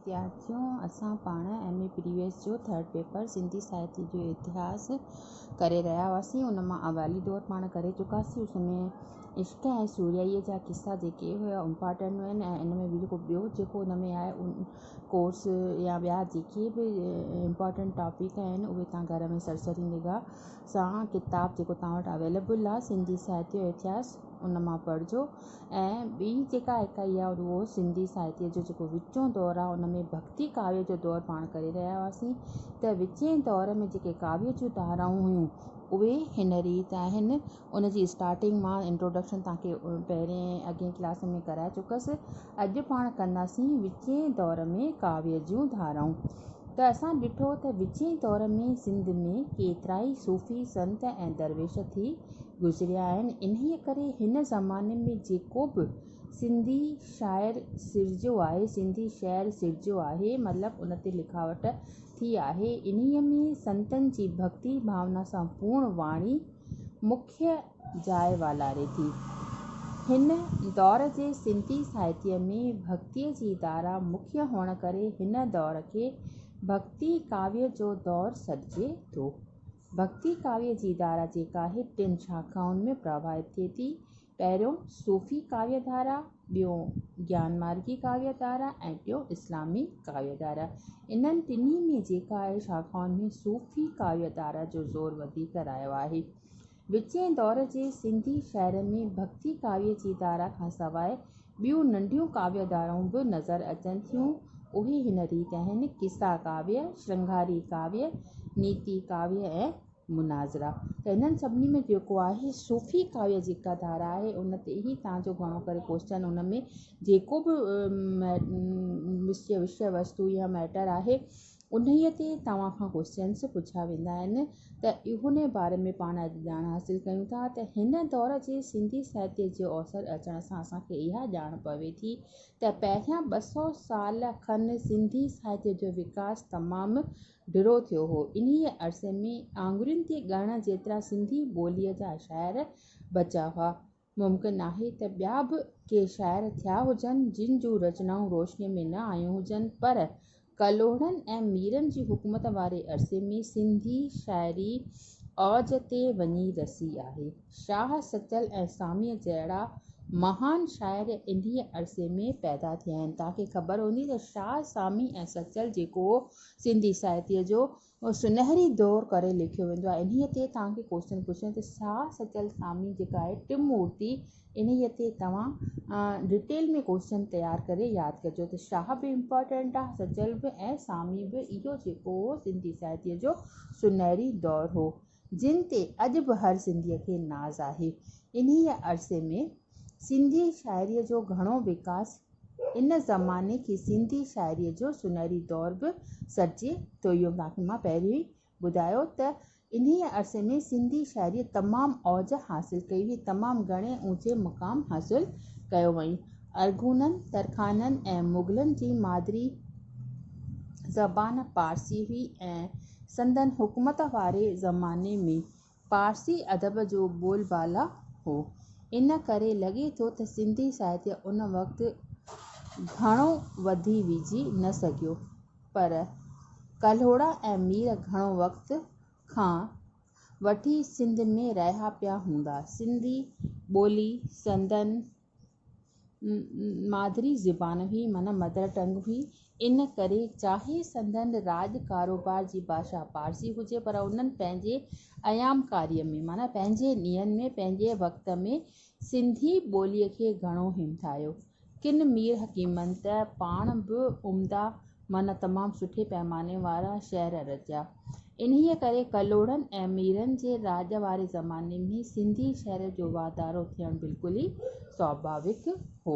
विद्यार्थियों असां पाण MA प्रीवियस जो थर्ड पेपर सिंधी साहित्य जो इतिहास करे रहिया हुआसीं। उन मां अवाली दौर पाण करे चुकासीं। उसमें इश्क ऐं सूरियाईअ जा किस्सा जेके हुआ इम्पॉर्टेंट आहिनि ऐं इन में बि ॿियो जेको उन में आहे उन कोर्स या ॿिया जेके बि इम्पॉर्टेंट टॉपिक आहिनि उहे तव्हां घर में सरसरी निगाह सां किताब जेको तव्हां वटि अवेलेबल आहे सिंधी साहित्य जो इतिहास उन मां पढ़िजो। ऐं ॿी जेका इकाई आहे उहो सिंधी साहित्य जो जेको विचों दौरु आहे उन में भक्ति काव्य जो दौरु पाण करे रहिया हुआसीं। त विचें दौर में जेके काव्य जूं धाराऊं हुयूं उहे हिन रीति आहिनि। उन जी स्टार्टिंग मां इंट्रोडक्शन तव्हांखे पहिरें अॻे क्लास में कराए चुकसि। अॼु पाण कंदासीं विचें दौर में काव्य जूं धाराऊं। त असां ॾिठो त विचें दौर में सिंध में केतिरा ई सूफ़ी संत ऐं दरवेश थी गुज़रिया आहिनि। इन्हीअ करे हिन ज़माने में जेको बि सिंधी शाइर सिरजियो आहे सिंधी शहर सिरजियो आहे मतिलबु उन ते लिखावट थी आहे। इन्हीअ में संतनि जी भक्ति भावना सां पूर्ण वाणी मुख्य जाइ वालारे थी। हिन दौर जे सिंधी साहित्य में भक्तीअ जी धारा मुख्य हुअण करे हिन दौर खे भक्ति काव्य जो दौरु सॾिजे थो। भक्ति काव्य जी धारा जेका आहे 3 शाखाउनि में प्रवाहित थिए थी। पहिरियों सूफ़ी काव्य धारा, ॿियों ज्ञान मार्गी काव्य धारा ऐं टियों इस्लामी काव्य धारा। इन्हनि टिनी में जेका आहे शाखाउनि में सूफ़ी काव्य धारा जो ज़ोर वधीक रहियो आहे। विचें दौर जे सिंधी शहर में भक्ति काव्य जी धारा खां सवाइ ॿियूं नंढियूं काव्य धाराऊं बि नज़र अचनि थियूं। उहे हिन रीति आहिनि किस्सा काव्य, श्रृंगारी काव्य, नीति काव्य ऐं मुनाज़रा। त हिननि सभिनी में जेको आहे सूफ़ी काव्य जेका धारा आहे उन ते ई तव्हांजो घणो करे क्वेश्चन उन में जेको बि विषय वस्तु या मैटर आहे उन्हीअ ते तव्हां खां क्वेश्चन्स पुछा वेंदा आहिनि। त उन बारे में पाण अॼु ॼाण हासिलु कयूं था। त हिन दौर जे सिंधी साहित्य जो अवसर अचण सां असांखे इहा ॼाण पवे थी त पहिरियां 200 साल खनि सिंधी साहित्य जो विकास तमामु ढिरो थियो हो। इन्हीअ अरसे में आङुरियुनि ते ॻणण जेतिरा सिंधी ॿोलीअ जा शाइर बचा हुआ। मुमकिन आहे त ॿिया बि के शाइर थिया हुजनि जिन जूं रचनाऊं रोशनीअ में न आयूं हुजनि, पर कलोड़नि ऐं मीरनि जी हुकूमत वारे अरसे में सिंधी शाइरी औज ते वञी रसी आहे। शाह सचल ऐं सामीअ जहिड़ा महान शाइर इन्हीअ अरसे में पैदा थिया आहिनि। तव्हांखे ख़बर हूंदी त शाह, सामी ऐं सचल जेको सिंधी साहित्य जो सुनहरी दौर करे लिखियो वेंदो आहे। इन्हीअ ते तव्हांखे क्वेश्चन पुछनि त शाह, सचल, सामी जेका आहे टिमूर्ति इन्हीअ ते तव्हां डिटेल में क्वेश्चन तयारु करे यादि कजो। त शाह बि इम्पॉर्टेंट आहे, सचल बि ऐं सामी बि। इहो जेको सिंधी साहित्य जो सुनहरी दौर हो जिन ते अॼु बि हर सिंधीअ खे नाज़ आहे। इन्हीअ अरसे में सिंधी शाइरीअ जो घणो विकास इन ज़माने खे सिंधी शाइरीअ जो सुनहरी दौर बि सॾिजे थो। इहो तव्हांखे मां पहिरियों ई ॿुधायो त इन्हीअ अरसे में सिंधी शाइरीअ तमामु औज हासिलु कई हुई, तमामु घणे ऊचे मुक़ाम हासिलु कयो वई। अरगूननि, तरखाननि ऐं मुग़लनि जी मादिरी ज़बान पारसी हुई ऐं संदन हुकूमत वारे ज़माने में पारसी अदब जो बोलबाला हो। इन करे लॻे थो त सिंधी साहित्य उन वक़्तु घणो वधी विझी न सघियो, पर कल्होड़ा ऐं मीर घणो वक़्त खां वठी सिंध में रहिया पिया हूंदा। सिंधी ॿोली संदन मादिरी ज़बान हुई, माना मदर टंग हुई। इन करे चाहे संदन राज कारोबार जी भाषा पारसी हुजे, पर उन्हनि पंहिंजे अयामकारीअ में माना पंहिंजे ॾींहंनि में पंहिंजे वक़्त में सिंधी ॿोलीअ खे घणो हिमथायो। किन मीर हकीमनि त पाण बि उम्दा माना तमामु सुठे पैमाने वारा शहर रचिया। इन्हीअ करे कलोड़नि ऐं मीरनि जे राज वारे ज़माने में सिंधी शहर जो वाधारो थियणु बिल्कुलु ई स्वाभाविक हो।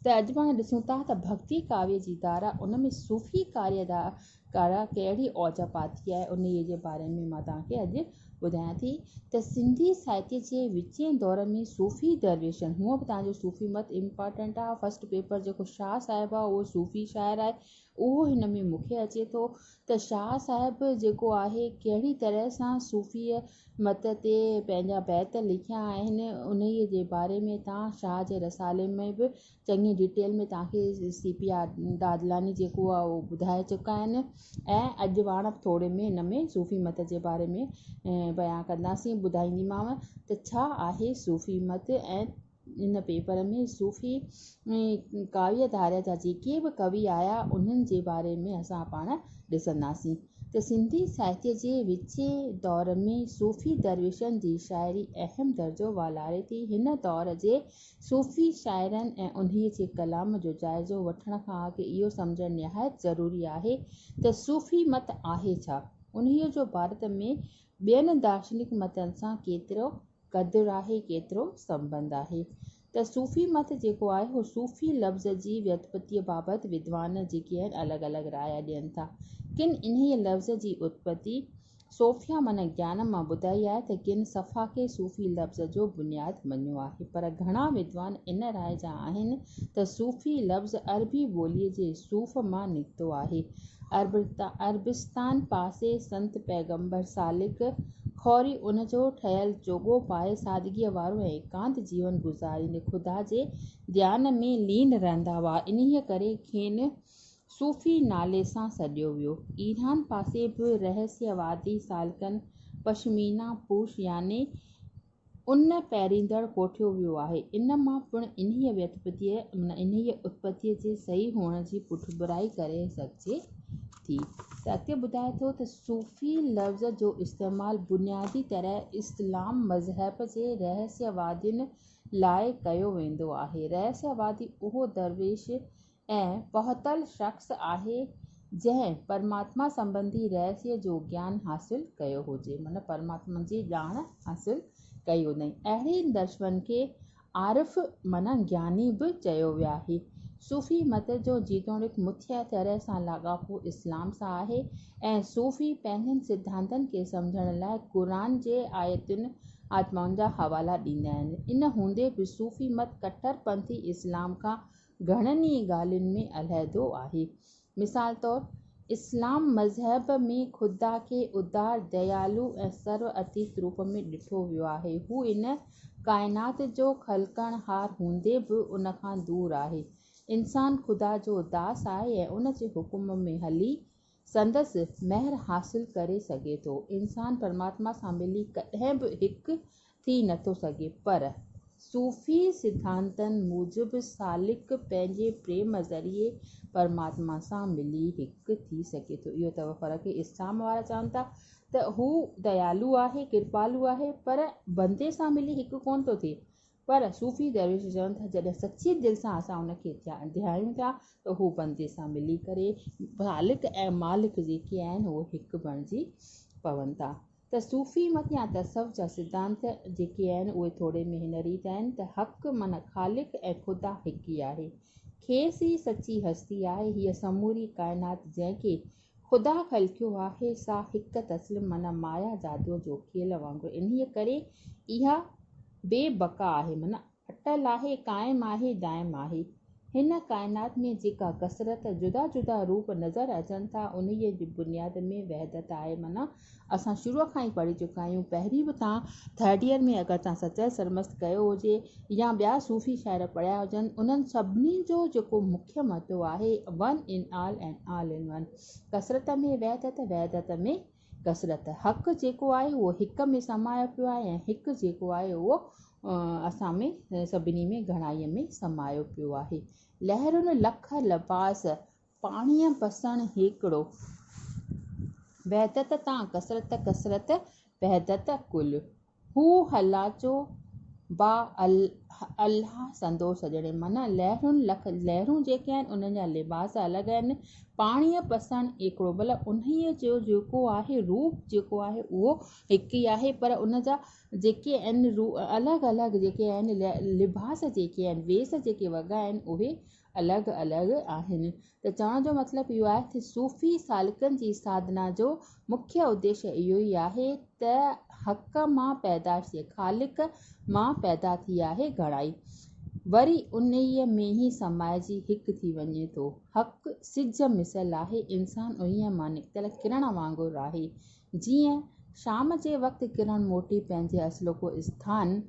त अॼु पाण ॾिसूं था त भक्ति काव्य जी धारा उन में सूफ़ी काव्य धारा कहिड़ी औज पाती आहे उन जे बारे में मां तव्हांखे अॼु ॿुधायां थी त सिंधी साहित्य जे विचें दौर में सूफ़ी दरवेशन, हूअं बि तव्हांजो सूफ़ी मत इम्पॉर्टेंट आहे। फस्ट पेपर जेको शाह साहिबु आहे उहो सूफ़ी शाइर आहे, उहो हिन में मूंखे अचे थो त शाह साहिबु जेको आहे कहिड़ी तरह सां सूफ़ीअ मत ते पंहिंजा बैत लिखिया आहिनि, उन जे बारे में तव्हां शाह जे रसाले में बि चङी डिटेल में तव्हांखे CP दादलानी जेको आहे उहो ॿुधाए चुका आहिनि। ऐं अॼु पाण थोरे में हिन में सूफ़ी मत जे बारे में बयां कंदासीं, ॿुधाईंदीमांव त छा आहे सूफ़ी मत। ऐं इन पेपर में सूफ़ी काव्य धारा जा जेके बि कवि आया उन्हनि जे बारे में असां पाण ॾिसंदासीं त सिंधी साहित्य जे विचें दौर में सूफ़ी दरवेशनि जी शाइरी अहम दर्जो वालारे थी। हिन दौर जे सूफ़ी शाइरनि ऐं उन्हीअ जे कलाम जो जाइज़ो वठण खां अॻु इहो सम्झणु निहायत ज़रूरी आहे त सूफ़ी मत आहे छा, उन्हीअ जो भारत में ॿियनि दार्शनिक मतनि सां केतिरो क़दुरु आहे, केतिरो संबंध आहे। त सूफ़ी मत जेको आहे उहो सूफ़ी लफ़्ज़ जी व्युत्पत्तीअ बाबति विद्वान जेके आहिनि अलॻि अलॻि राय ॾियनि था। किन इन्हीअ लफ़्ज़ जी उत्पत्ति सोफ़िया माना ज्ञान मां ॿुधाई आहे त किन सफ़ा खे सूफ़ी लफ़्ज़ जो बुनियादु मञियो आहे। पर घणा विद्वान इन राय जा आहिनि त सूफ़ी लफ़्ज़ अरबी ॿोलीअ जे सूफ़ मां निकितो आहे। अरबिस्तान पासे संत पैगंबर सालिक खौरी उन जो ठहियलु चोगो पाए सादगीअ वारो ऐं एकांत जीवन गुज़ारींदे ख़ुदा जे ध्यान में लीन रहंदा हुआ, इन्हीअ करे खेनि सूफ़ी नाले सां सॾियो वियो। ईरान पासे बि रहस्यवादी सालकनि पश्मीना पूश याने उन पहिरींदड़ कोठियो वियो आहे। इन मां पिणु इन्हीअ उत्पत्तीअ जे सही हुअण जी पुठिभराई करे सघिजे थी। त अॻिते ॿुधाए थो त सूफ़ी लफ़्ज़ जो इस्तेमालु बुनियादी तरह इस्लाम मज़हब जे रहस्यवादियुनि लाइ कयो वेंदो आहे। रहस्यवादी उहो दरवेश ऐं पहुतल शख़्स आहे जंहिं परमात्मा संबंधी रहस्य जो ज्ञान हासिल कयो हुजे, माना परमात्मा जी ॼाण हासिल कई हुनई। अहिड़े दर्शवन खे आरिफ़ माना ज्ञानी बि चयो वियो आहे। सूफ़ी मत जो जीतोणीक मुख्य तरह सां लाॻापो इस्लाम सां आहे ऐं सूफ़ी पंहिंजनि सिद्धांतनि खे सम्झण लाइ क़ुरान जे आत्माउनि जा हवाला ॾींदा आहिनि। इन हूंदे बि सूफ़ी मत कट्टरपंथी इस्लाम खां घणनि ई ॻाल्हियुनि में अलहदो आहे। मिसाल तौरु इस्लाम मज़हब में ख़ुदा खे उदार, दयालु ऐं सर्व अतीत रूप में ॾिठो वियो आहे। हू इन काइनात जो ख़लकणहार हूंदे बि उन खां दूर आहे। इंसान ख़ुदा जो दास आहे ऐं उन जे हुकुम में हली संदसि महर हासिल करे सघे थो। इंसान परमात्मा सां मिली कॾहिं बि हिकु थी नथो सघे, पर सूफ़ी सिद्धांतनि मूजिबि सालिक पंहिंजे प्रेम ज़रिए परमात्मा सां मिली हिकु थी सघे थो। इहो अथव फ़र्क़ु। इस्लाम वारा चवनि था त हू दयालु आहे, कृपालु आहे, पर बंदे सां मिली हिकु कोन थो थिए। पर सूफ़ी दरवेश चवनि था जॾहिं सची दिलि सां असां उनखे ध्यायूं था त हू बंदे सां मिली करे ख़ालिक ऐं मालिक जेके आहिनि उहे हिकु बणिजी पवनि था। त सूफ़ी मत या तसव्वुफ़ जा सिद्धांत जेके आहिनि उहे थोरे में हिन रीति आहिनि त हक़ माना ख़ालिक ऐं ख़ुदा हिकु ई आहे। खेसि ई सची हस्ती आहे। हीअ समूरी काइनात जंहिंखे ख़ुदा ख़लकियो आहे सा हिकु तस्लिम माना माया जादूअ जो खेल वांगुरु, इन्हीअ करे इहा बेबका आहे, माना अटल आहे, क़ाइमु आहे, दाइमु आहे। हिन काइनात में जेका कसरत जुदा जुदा रूप नज़र अचनि था उन्हीअ जी बुनियाद में वहदत आहे। माना असां शुरूअ खां ई पढ़ी चुका आहियूं। पहिरीं बि तव्हां थर्ड ईयर में अगरि तव्हां सचल सरमस्त कयो हुजे या ॿिया सूफ़ी शाइर पढ़िया हुजनि, उन्हनि सभिनी जो जेको मुख्य मतो आहे one in all and all in one. कसरत में वहदत, वहदत में कसरत। हक़ जेको आहे उहो हिकु में समायो पियो आहे ऐं हिकु जेको आहे उहो असां में सभिनी में घणाईअ में समायो पियो आहे। लहरुनि लख लबास पाणीअ पसण हिकिड़ो, वहदत तां कसरत, कसरत वहदत कुल। हू अलाह संदो सजणे, माना लहरूं जेके आहिनि उन्हनि जा लिबास अलॻि आहिनि। पाणीअ पसण हिकिड़ो, मतिलबु उन्हीअ जो जेको आहे रूप जेको आहे उहो हिकु ई आहे, पर उन जा जेके आहिनि अलॻि अलॻि जेके आहिनि लिबास जेके आहिनि, वेस जेके वॻा आहिनि उहे अलॻि अलॻि आहिनि। त चवण जो मतिलबु इहो आहे त सूफ़ी सालिकनि जी साधना जो मुख्य उद्देश्य इहो ई आहे त हक़ मां पैदाश थिए, ख़ालिक मां पैदा थी आहे घणाई, वरी उन्हीअ में ई समाइजी हिकु थी वञे थो। हक़ सिज मिसल आहे, इंसान उन्हीअ मां निकितल किरण वांगुरु आहे। जीअं शाम जे वक़्तु किरण मोटी पंहिंजे असुलो स्थान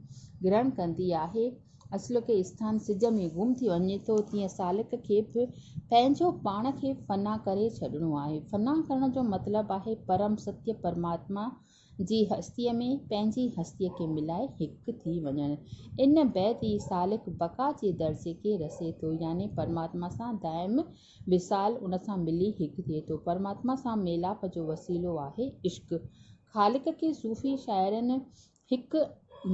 ग्रहण कंदी आहे, असुल के स्थान सिज में गुम थी वञे थो, तीअं सालिक खे बि पंहिंजो पाण खे फना करे छॾिणो आहे। फना करण जो मतिलबु आहे परम सत्य परमात्मा जी हस्तीअ में पंहिंजी हस्तीअ खे मिलाए हिकु थी वञणु। इन बैदि ई सालिक बका जे दर्जे खे रसे थो, यानी परमात्मा सां दाइम विसाल उन सां मिली हिकु थिए थो। परमात्मा सां मेलाप जो वसीलो आहे इश्क। ख़ालिक खे सूफ़ी शाइरनि हिकु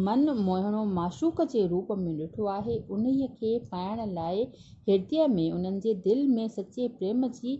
मन मोहिणो माशूक़ जे रूप में ॾिठो आहे। उन्हीअ खे पाइण लाइ हृदय में, उन्हनि जे दिलि में सचे प्रेम जी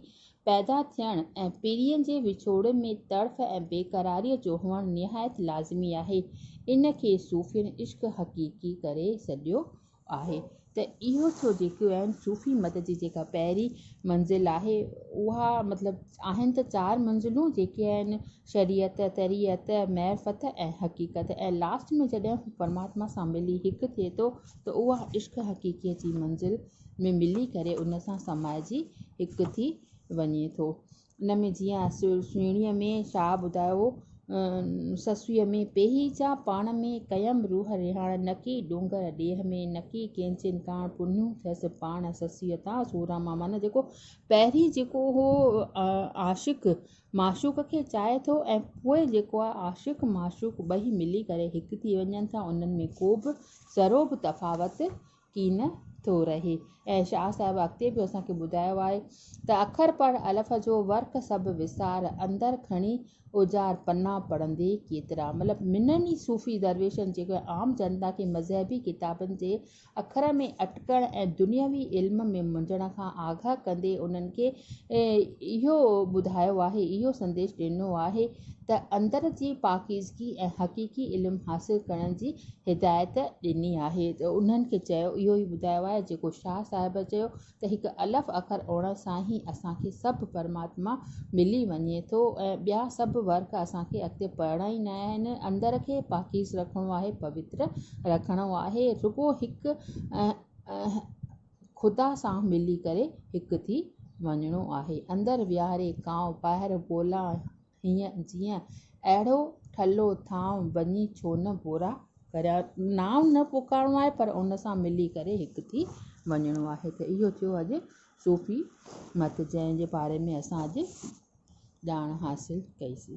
पैदा थियणु ऐं पीढ़ीअ जे विछोड़ में तड़फ ऐं बेक़रारीअ जो हुअणु निहायत लाज़मी आहे। इन खे सूफ़ियुनि इश्क हक़ीक़ी करे छॾियो आहे। त इहो थियो जेके आहिनि सूफ़ी मत जी जेका पहिरीं मंज़िल आहे, उहा मतिलबु आहिनि त 4 मंज़िलूं जेके आहिनि शरीयत, तरीयत, मैरफत ऐं हक़ीक़त, ऐं लास्ट में जॾहिं परमात्मा सां मिली हिकु थिए थो त उहा इश्क हक़ीक़ीअ जी मंज़िल में मिली करे उन सां समाइजी हिकु थी वञे थो। उन में जीअं सुहिणीअ में छा ॿुधायो, ससुअ में पेही जा पाण में कयम रूह रिहाण, नकी डूंगर ॾेह में नकी कंहिंजिन काण, पुन्नू थियसि पाण ससीअ तां सूरा मां। माना जेको पहिरीं जेको हो आशिक़ माशूक़ खे चाहे थो ऐं पोइ जेको आहे आशिक़ माशूक़ ॿई मिली करे हिकु थी वञनि था, उन्हनि में को बि ज़रो बि तफ़ावत कीन थो रहे। ऐं शाह साहिब अॻिते बि असांखे ॿुधायो आहे त अखर पढ़ अलफ़ जो वर्क सभु विसार, अंदरि खणी उजार पना पढ़ंदे केतिरा। मतिलबु मिननि ई सूफ़ी दरवेशनि जेके आम जनता खे मज़हबी किताबनि जे अखर में अटकण ऐं दुनियावी इल्म में मुंझण खां आगाह कंदे उन्हनि खे इहो ॿुधायो आहे, इहो संदेश ॾिनो आहे त अंदर जी पाकीज़गी ऐं हक़ीक़ी इल्मु हासिलु करण जी हिदायत ॾिनी आहे। त उन्हनि खे चयो, इहो ई ॿुधायो आहे जेको शाह साहिब चयो त हिकु अलफ़ अखर हुअण सां ई असांखे सभु परमात्मा मिली वञे थो ऐं ॿिया सभु वर्क असांखे अॻिते पढ़णा ई न आहिनि। अंदर खे पाकीज़ रखिणो आहे, पवित्र रखिणो आहे, रुॻो हिकु ख़ुदा सां मिली करे हिकु थी वञिणो आहे। अंदरि विहारे कांव ॿाहिरि ॿोला हीअं जीअं, अहिड़ो ठलो थांव वञी छो न बोरा करिया। नाम न पुकारणो आहे पर उन सां मिली करे हिकु थी वञिणो आहे। त इहो थियो अॼु सूफ़ी मत जंहिंजे बारे में असां अॼु ॼाण हासिलु कईसीं।